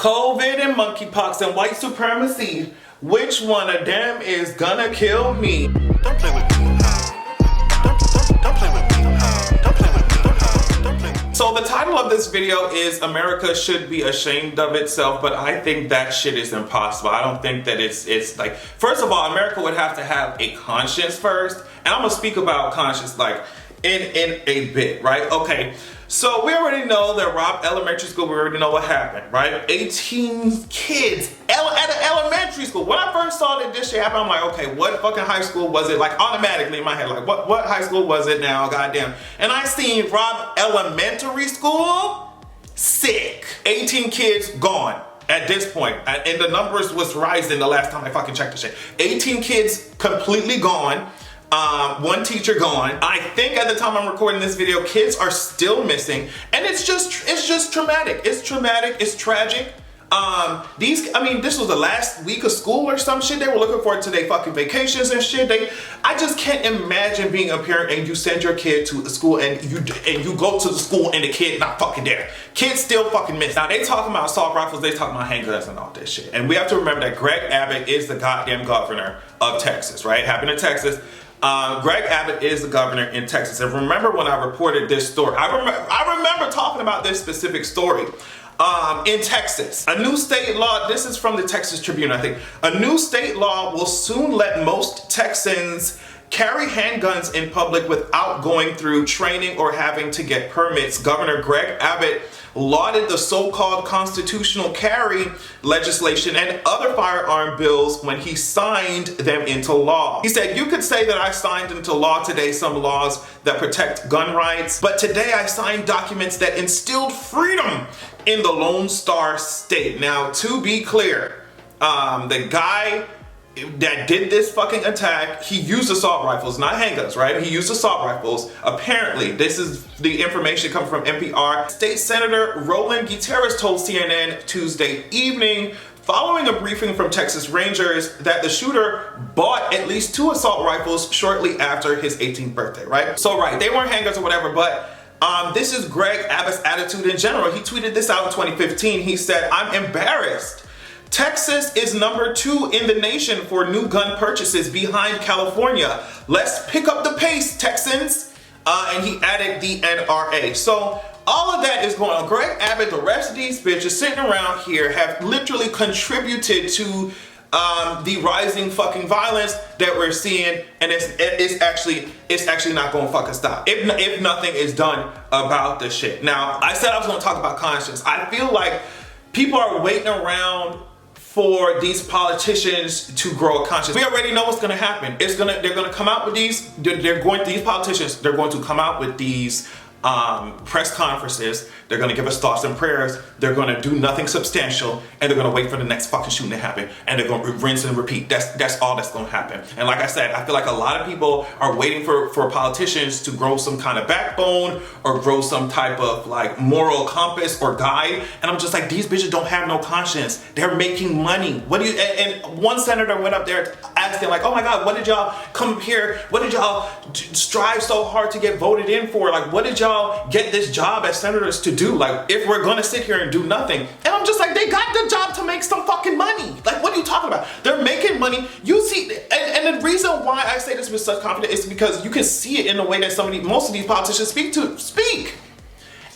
COVID and monkeypox and white supremacy. Which one of them is gonna kill me? Don't play with me. Don't play with me. Don't play with me. Don't play. So the title of this video is America Should Be Ashamed of Itself, but I think that shit is impossible. I don't think that it's like, first of all, America would have to have a conscience first, and I'm gonna speak about conscience like in a bit, right? Okay, so we already know that Robb Elementary School, we already know what happened, right? 18 kids at an elementary school. When I first saw that this shit happen, I'm like, okay, what fucking high school was it? Like automatically in my head, like what high school was it now? Goddamn. And I seen Robb Elementary School, sick. 18 kids gone at this point. And the numbers was rising the last time I fucking checked the shit. 18 kids completely gone. One teacher gone. I think at the time I'm recording this video, kids are still missing, and it's just traumatic. It's traumatic. It's tragic. This was the last week of school or some shit. They were looking forward to their fucking vacations and shit. I just can't imagine being a parent and you send your kid to a school and you go to the school and the kid not fucking there. Kids still fucking miss. Now they talking about assault rifles, they talking about handguns and all this shit. And we have to remember that Greg Abbott is the goddamn governor of Texas, right? Happened in Texas. Greg Abbott is the governor in Texas. And remember when I reported this story, I remember talking about this specific story. In Texas, a new state law, this is from the Texas Tribune, I think. A new state law will soon let most Texans carry handguns in public without going through training or having to get permits. Governor Greg Abbott lauded the so-called constitutional carry legislation and other firearm bills when he signed them into law. He said, "You could say that I signed into law today some laws that protect gun rights, but today I signed documents that instilled freedom in the Lone Star State." Now, to be clear, the guy that did this fucking attack, he used assault rifles, not handguns, right? He used assault rifles. Apparently, this is the information coming from NPR. State Senator Roland Gutierrez told CNN Tuesday evening, following a briefing from Texas Rangers, that the shooter bought at least 2 assault rifles shortly after his 18th birthday, right? So, right, they weren't handguns or whatever, but this is Greg Abbott's attitude in general. He tweeted this out in 2015. He said, "I'm embarrassed. Texas is number 2 in the nation for new gun purchases behind California. Let's pick up the pace, Texans." And he added the NRA. So all of that is going on. Greg Abbott, the rest of these bitches sitting around here have literally contributed to the rising fucking violence that we're seeing, and it's actually not going to fucking stop if nothing is done about this shit. Now, I said I was going to talk about conscience. I feel like people are waiting around for these politicians to grow a conscience. We already know what's going to happen. They're going to come out with these. These politicians. They're going to come out with these press conferences. They're going to give us thoughts and prayers. They're going to do nothing substantial, and they're going to wait for the next fucking shooting to happen, and they're going to rinse and repeat. That's all that's going to happen. And like I said, I feel like a lot of people are waiting for politicians to grow some kind of backbone or grow some type of like moral compass or guide. And I'm just like, these bitches don't have no conscience. They're making money. What do you? And one senator went up there asking like, "Oh my God, what did y'all come here? What did y'all strive so hard to get voted in for? Like, what did y'all get this job as senators to do? Like, if we're gonna sit here and do nothing." And I'm just like, they got the job to make some fucking money. Like, what are you talking about? They're making money. You see, and the reason why I say this with such confidence is because you can see it in the way that most of these politicians speak.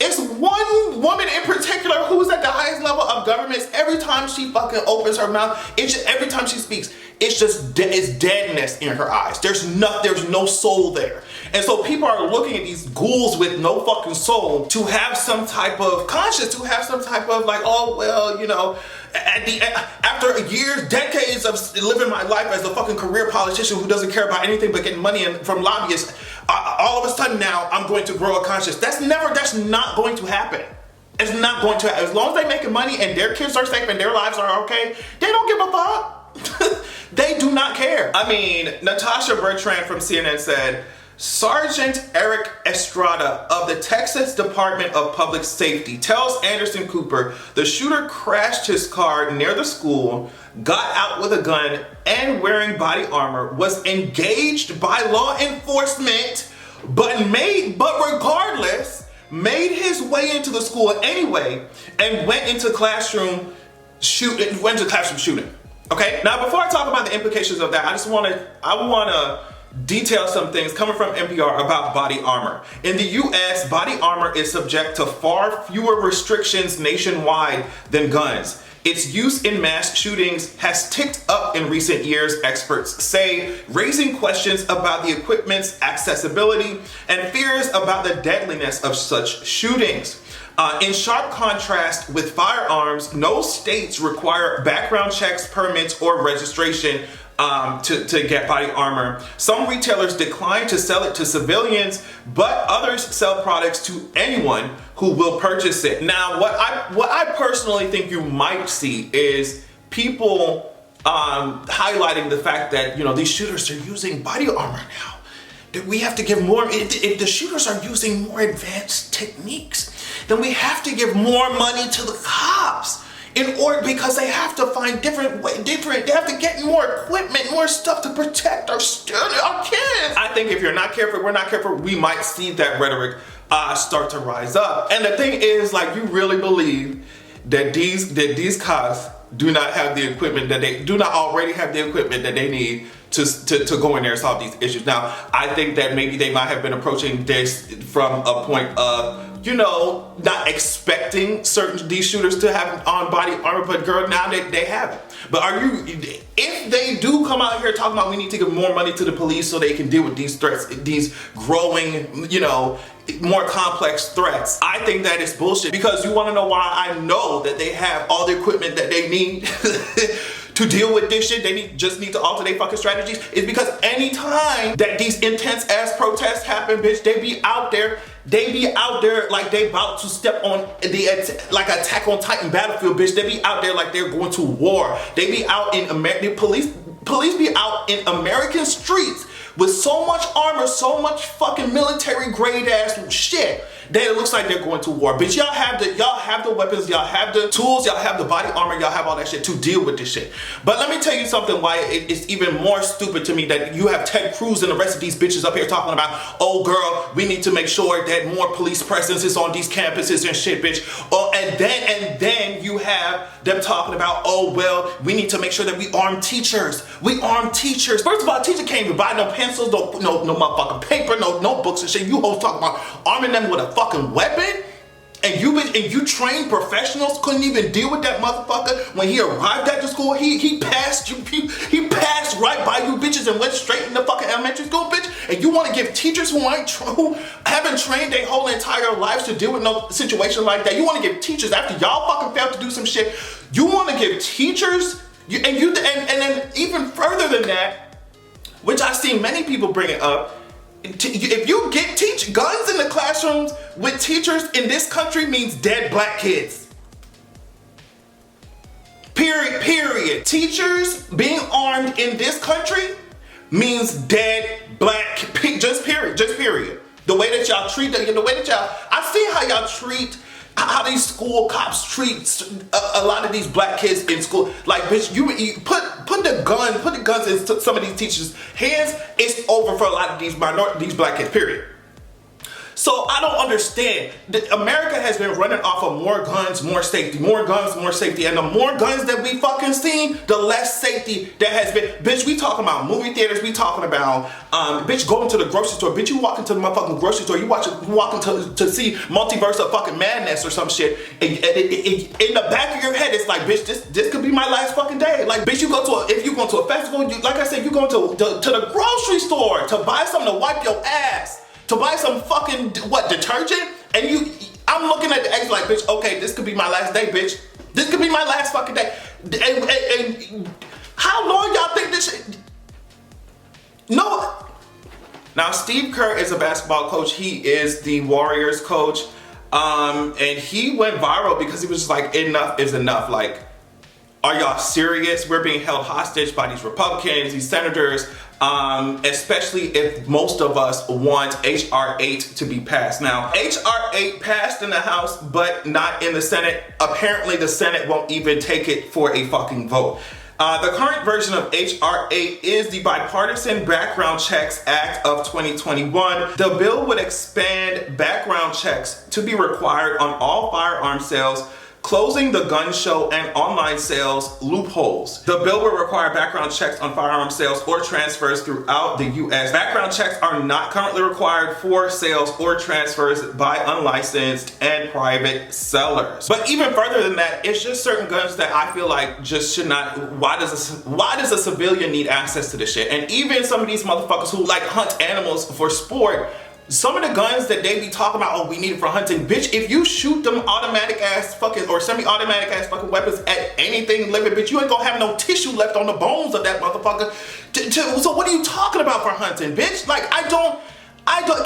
It's one woman in particular who's at the highest level of government. Every time she fucking opens her mouth, every time she speaks, it's deadness in her eyes. There's no soul there. And so people are looking at these ghouls with no fucking soul to have some type of conscience, to have some type of like, oh, well, you know, after years, decades of living my life as a fucking career politician who doesn't care about anything but getting money from lobbyists, all of a sudden now I'm going to grow a conscience. That's not going to happen. It's not going to happen. As long as they're making money and their kids are safe and their lives are okay, they don't give a fuck. They do not care. I mean, Natasha Bertrand from CNN said, Sergeant Eric Estrada of the Texas Department of Public Safety tells Anderson Cooper the shooter crashed his car near the school, got out with a gun and wearing body armor, was engaged by law enforcement, but regardless, made his way into the school anyway and went into classroom went to the classroom shooting. Okay. Now, before I talk about the implications of that, I want to detail some things coming from NPR about body armor. In the US, body armor is subject to far fewer restrictions nationwide than guns. Its use in mass shootings has ticked up in recent years, experts say, raising questions about the equipment's accessibility and fears about the deadliness of such shootings. In sharp contrast with firearms, no states require background checks, permits, or registration to get body armor. Some retailers decline to sell it to civilians, but others sell products to anyone who will purchase it. Now, what I personally think you might see is people highlighting the fact that, you know, these shooters are using body armor now. That we have to give more, if the shooters are using more advanced techniques, then we have to give more money to the cops. Because they have to find they have to get more equipment, more stuff to protect our kids. I think if we're not careful, we might see that rhetoric start to rise up. And the thing is, like, you really believe that these cops do not have the equipment that they do not already have the equipment that they need to go in there and solve these issues. Now, I think that maybe they might have been approaching this from a point of, you know, not expecting these shooters to have on body armor, but girl, now they have it. But if they do come out here talking about we need to give more money to the police so they can deal with these threats, these growing, you know, more complex threats, I think that is bullshit. Because you want to know why I know that they have all the equipment that they need to deal with this shit. They just need to alter their fucking strategies. It's because anytime that these intense ass protests happen, bitch, they be out there like they about to step on like Attack on Titan battlefield, bitch. They be out there like they're going to war. They be out in police be out in American streets with so much armor, so much fucking military grade ass shit that it looks like they're going to war. Bitch, y'all have the weapons, y'all have the tools, y'all have the body armor, y'all have all that shit to deal with this shit. But let me tell you something why it's even more stupid to me that you have Ted Cruz and the rest of these bitches up here talking about, oh girl, we need to make sure that more police presence is on these campuses and shit, bitch. Oh, and then you have them talking about, oh well, we need to make sure that we arm teachers. We arm teachers. First of all, a teacher can't even buy no pencils, no motherfucking paper, no notebooks and shit. You hoes talking about arming them with a fucking weapon? And you trained professionals couldn't even deal with that motherfucker when he arrived at the school. He passed right by you bitches and went straight in the fucking elementary school, bitch. And you want to give teachers who haven't trained their whole entire lives to deal with no situation like that. You want to give teachers, after y'all fucking failed to do some shit, you want to give teachers and then even further than that, which I've seen many people bring it up. If you teach guns in the classrooms with teachers in this country means dead black kids. Period. Teachers being armed in this country means dead black, just period. The way that y'all treat them, I see how y'all treat, how these school cops treat a lot of these black kids in school. Like, bitch, you put the guns in some of these teachers' hands, it's over for a lot of these black kids, period. So I don't understand. America has been running off of more guns, more safety, more guns, more safety. And the more guns that we fucking seen, the less safety that has been. Bitch, we talking about movie theaters, we talking about, bitch, going to the grocery store. Bitch, you walk into the motherfucking grocery store, you walking to see Multiverse of fucking Madness or some shit. And in the back of your head, it's like, bitch, this could be my last fucking day. Like, bitch, if you go to a festival, like I said, you going to the grocery store to buy something to wipe your ass. To buy some fucking, detergent? And I'm looking at the eggs like, bitch, okay, this could be my last day, bitch. This could be my last fucking day. And how long y'all think this shit? No. Now, Steve Kerr is a basketball coach. He is the Warriors coach. And he went viral because he was just like, enough is enough. Like, are y'all serious? We're being held hostage by these Republicans, these senators, especially if most of us want H.R. 8 to be passed. Now, H.R. 8 passed in the House, but not in the Senate. Apparently, the Senate won't even take it for a fucking vote. The current version of H.R. 8 is the Bipartisan Background Checks Act of 2021. The bill would expand background checks to be required on all firearm sales closing the gun show and online sales loopholes. The bill will require background checks on firearm sales or transfers throughout the U.S. Background checks are not currently required for sales or transfers by unlicensed and private sellers. But even further than that, it's just certain guns that I feel like just should not. Why does a civilian need access to this shit? And even some of these motherfuckers who like hunt animals for sport, some of the guns that they be talking about, oh, we need it for hunting. Bitch, if you shoot them automatic ass fucking or semi-automatic ass fucking weapons at anything living, bitch, you ain't gonna have no tissue left on the bones of that motherfucker. So what are you talking about for hunting, bitch? Like, I don't,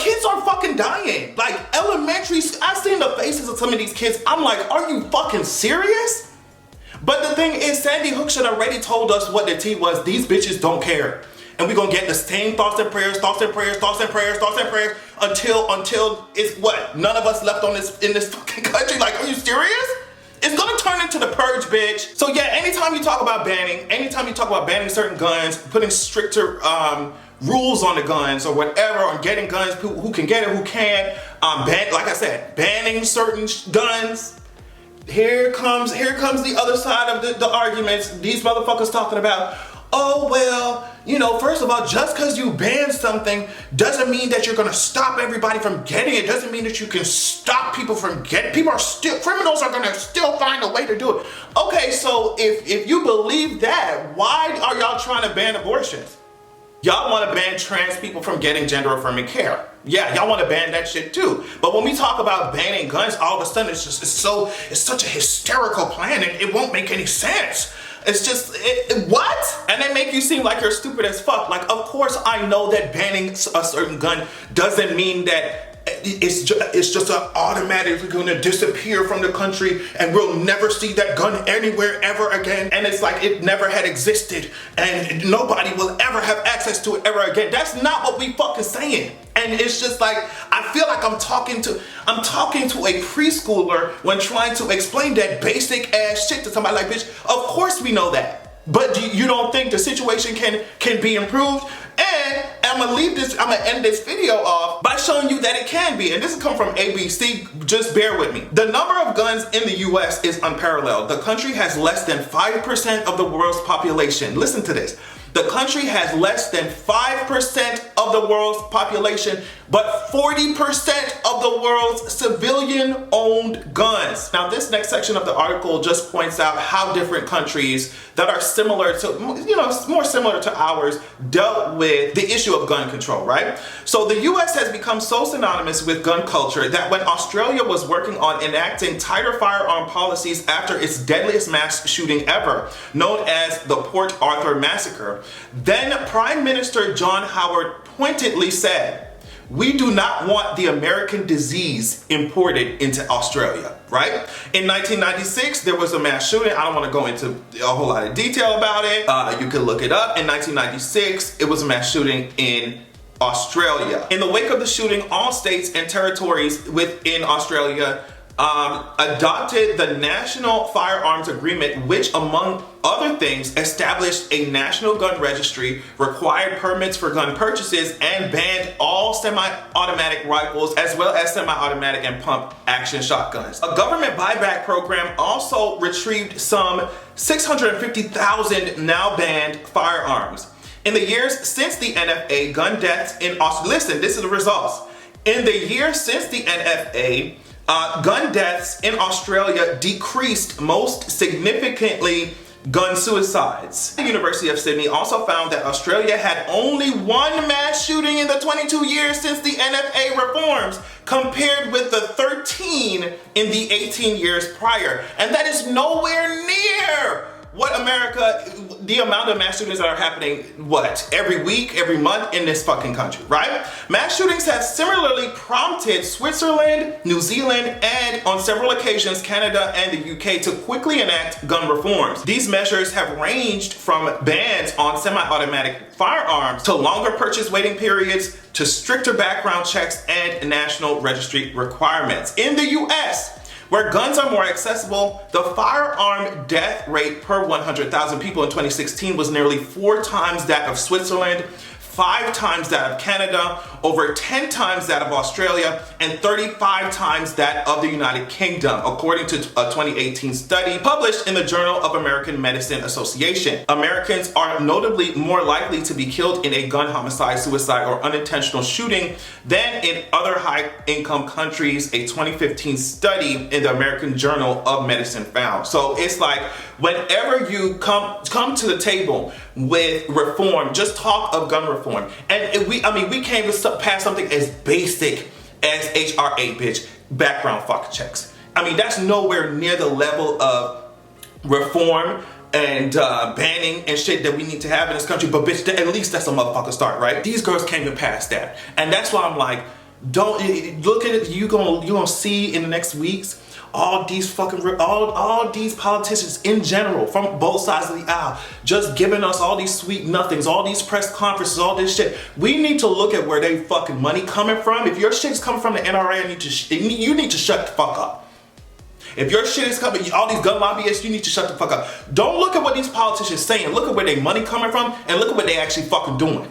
kids are fucking dying. Like, elementary, I've seen the faces of some of these kids. I'm like, are you fucking serious? But the thing is, Sandy Hook should already told us what the tea was. These bitches don't care. And we're gonna get the same thoughts and prayers until it's what? None of us left on in this fucking country. Like, are you serious? It's gonna turn into the purge, bitch. So yeah, anytime you talk about banning certain guns, putting stricter rules on the guns or whatever, on getting guns, who can get it, who can't, like I said, banning certain guns. Here comes the other side of the arguments. These motherfuckers talking about, oh, well, you know, first of all, just because you ban something doesn't mean that you're gonna stop everybody from getting it. Doesn't mean that you can stop people from getting. Criminals are gonna still find a way to do it. Okay, so if you believe that, why are y'all trying to ban abortions? Y'all want to ban trans people from getting gender affirming care. Yeah, y'all want to ban that shit too. But when we talk about banning guns, all of a sudden it's such a hysterical plan and it won't make any sense. It's just, what? And they make you seem like you're stupid as fuck. Like, of course I know that banning a certain gun doesn't mean that it's just automatically gonna disappear from the country and we'll never see that gun anywhere ever again. And it's like it never had existed and nobody will ever have access to it ever again. That's not what we fucking saying. And it's just like, I feel like I'm talking to a preschooler when trying to explain that basic ass shit to somebody. Like, bitch, of course we know that. But you don't think the situation can be improved? And I'm gonna end this video off by showing you that it can be. And this has come from ABC, just bear with me. The number of guns in the US is unparalleled. The country has less than 5% of the world's population. Listen to this. The country has less than 5% of the world's population, but 40% of the world's civilian-owned guns. Now, this next section of the article just points out how different countries that are similar to, more similar to ours, dealt with the issue of gun control, right? So the US has become so synonymous with gun culture that when Australia was working on enacting tighter firearm policies after its deadliest mass shooting ever, known as the Port Arthur Massacre, then Prime Minister John Howard pointedly said, "We do not want the American disease imported into Australia," right? In 1996, there was a mass shooting. I don't want to go into a whole lot of detail about it. You can look it up. In 1996, it was a mass shooting in Australia. In the wake of the shooting, all states and territories within Australia adopted the National Firearms Agreement, which, among other things, established a national gun registry, required permits for gun purchases, and banned all semi-automatic rifles as well as semi-automatic and pump action shotguns. A government buyback program also retrieved some 650,000 now banned firearms. In the years since the NFA, gun deaths in Australia, listen, this is the results. In the years since the NFA, gun deaths in Australia decreased, most significantly gun suicides. The University of Sydney also found that Australia had only one mass shooting in the 22 years since the NFA reforms, compared with the 13 in the 18 years prior. And that is nowhere near what the amount of mass shootings that are happening, every week, every month in this fucking country, right? Mass shootings have similarly prompted Switzerland, New Zealand, and on several occasions, Canada and the UK to quickly enact gun reforms. These measures have ranged from bans on semi-automatic firearms to longer purchase waiting periods to stricter background checks and national registry requirements. In the US, where guns are more accessible, the firearm death rate per 100,000 people in 2016 was nearly 4 times that of Switzerland, 5 times that of Canada, over 10 times that of Australia, and 35 times that of the United Kingdom, according to a 2018 study published in the Journal of American Medicine Association. Americans are notably more likely to be killed in a gun homicide, suicide, or unintentional shooting than in other high-income countries, a 2015 study in the American Journal of Medicine found. So it's like, whenever you come to the table with reform, just talk of gun reform. And we came to pass something as basic as HR 8, bitch, background fucking checks. I mean, that's nowhere near the level of reform and banning and shit that we need to have in this country, but bitch, at least that's a motherfucking start, right? These girls can't even pass that. And that's why I'm like, don't look at it. You gonna see in the next weeks all these fucking all these politicians in general from both sides of the aisle just giving us all these sweet nothings, all these press conferences, all this shit. We need to look at where they fucking money coming from. If your shit's coming from the NRA, you need to shut the fuck up. If your shit is coming, all these gun lobbyists, you need to shut the fuck up. Don't look at what these politicians saying. Look at where their money coming from, and look at what they actually fucking doing.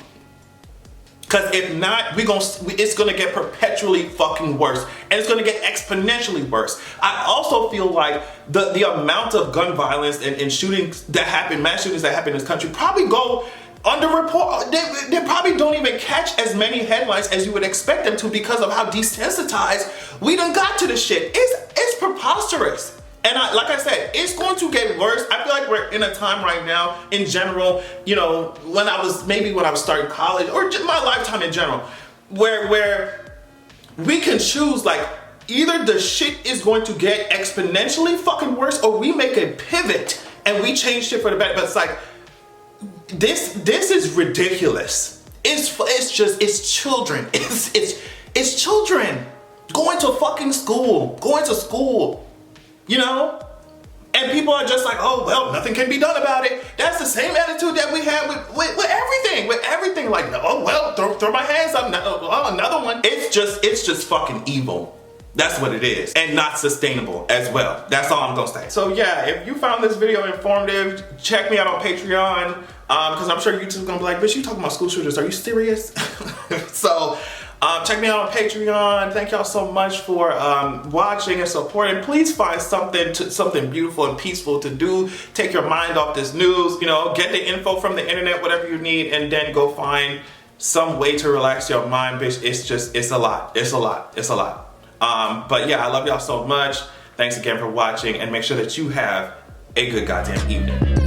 Because if not, it's gonna get perpetually fucking worse, and it's gonna get exponentially worse. I also feel like the amount of gun violence and shootings that happen, mass shootings that happen in this country, probably go underreported. They probably don't even catch as many headlines as you would expect them to because of how desensitized we done got to the shit. It's preposterous. And like I said, it's going to get worse. I feel like we're in a time right now, in general, you know, when I was starting college, or just my lifetime in general, where we can choose, like, either the shit is going to get exponentially fucking worse, or we make a pivot and we change shit for the better. But it's like, this is ridiculous. It's children. It's children going to fucking school, you know? And people are just like, oh, well, nothing can be done about it. That's the same attitude that we have with everything. Like, oh, well, throw my hands up, another one. It's just fucking evil. That's what it is. And not sustainable as well. That's all I'm gonna say. So yeah, if you found this video informative, check me out on Patreon. Because I'm sure YouTube's gonna be like, bitch, you talking about school shooters, are you serious? So, check me out on Patreon. Thank y'all so much for watching and supporting. Please find something beautiful and peaceful to do. Take your mind off this news. You know, get the info from the internet, whatever you need, and then go find some way to relax your mind, bitch. It's a lot. But yeah, I love y'all so much. Thanks again for watching, and make sure that you have a good goddamn evening.